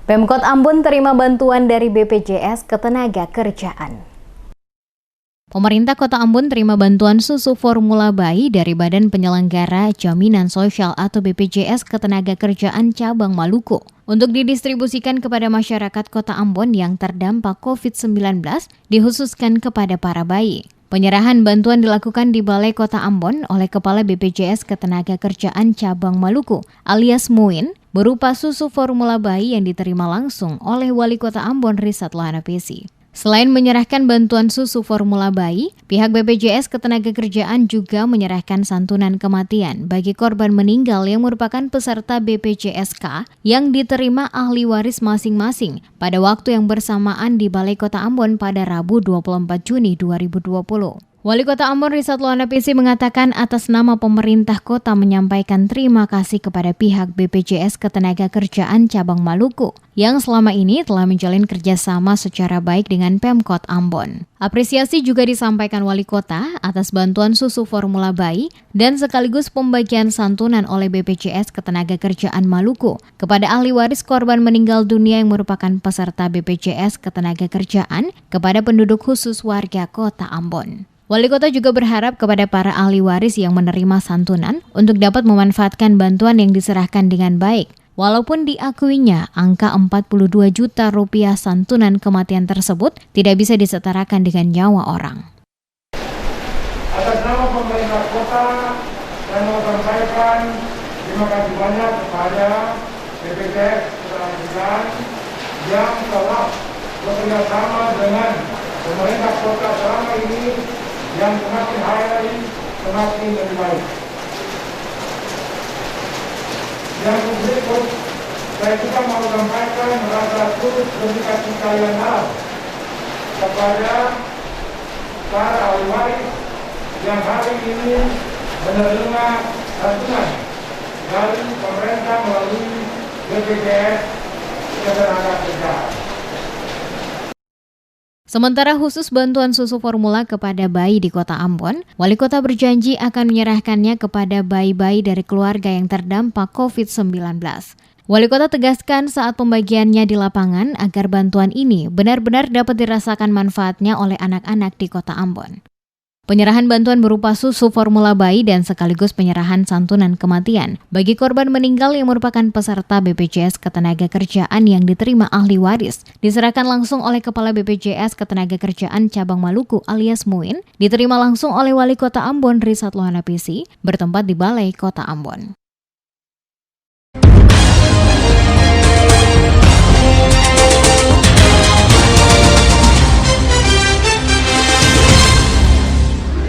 Pemkot Ambon terima bantuan dari BPJS Ketenagakerjaan. Pemerintah Kota Ambon terima bantuan susu formula bayi dari Badan Penyelenggara Jaminan Sosial atau BPJS Ketenagakerjaan Cabang Maluku untuk didistribusikan kepada masyarakat Kota Ambon yang terdampak COVID-19, dikhususkan kepada para bayi. Penyerahan bantuan dilakukan di Balai Kota Ambon oleh Kepala BPJS Ketenagakerjaan Cabang Maluku alias Muin, berupa susu formula bayi yang diterima langsung oleh Wali Kota Ambon Risat Lohanapesi. Selain menyerahkan bantuan susu formula bayi, pihak BPJS Ketenagakerjaan juga menyerahkan santunan kematian bagi korban meninggal yang merupakan peserta BPJSK yang diterima ahli waris masing-masing pada waktu yang bersamaan di Balai Kota Ambon pada Rabu 24 Juni 2020. Wali Kota Ambon Risat Lohanapesi mengatakan atas nama pemerintah kota menyampaikan terima kasih kepada pihak BPJS Ketenagakerjaan Cabang Maluku yang selama ini telah menjalin kerjasama secara baik dengan Pemkot Ambon. Apresiasi juga disampaikan Wali Kota atas bantuan susu formula bayi dan sekaligus pembagian santunan oleh BPJS Ketenagakerjaan Maluku kepada ahli waris korban meninggal dunia yang merupakan peserta BPJS Ketenagakerjaan kepada penduduk khusus warga Kota Ambon. Wali Kota juga berharap kepada para ahli waris yang menerima santunan untuk dapat memanfaatkan bantuan yang diserahkan dengan baik, walaupun diakuinya angka 42 juta rupiah santunan kematian tersebut tidak bisa disetarakan dengan nyawa orang. Atas nama pemerintah kota, saya mau sampaikan terima kasih banyak kepada BPJS Ketenagakerjaan yang telah bekerja sama dengan pemerintah kota selama ini, yang semakin hari semakin lebih baik. Yang berikut, saya juga mau sampaikan rasa turut berduka cita yang dalam kepada para ahli waris yang hari ini menerima santunan dari pemerintah melalui BPJS Ketenagakerjaan. Sementara khusus bantuan susu formula kepada bayi di Kota Ambon, Wali Kota berjanji akan menyerahkannya kepada bayi-bayi dari keluarga yang terdampak COVID-19. Wali Kota tegaskan saat pembagiannya di lapangan agar bantuan ini benar-benar dapat dirasakan manfaatnya oleh anak-anak di Kota Ambon. Penyerahan bantuan berupa susu formula bayi dan sekaligus penyerahan santunan kematian bagi korban meninggal yang merupakan peserta BPJS Ketenagakerjaan yang diterima ahli waris diserahkan langsung oleh Kepala BPJS Ketenagakerjaan Cabang Maluku alias Muin, diterima langsung oleh Wali Kota Ambon Risat Lohanapesi bertempat di Balai Kota Ambon.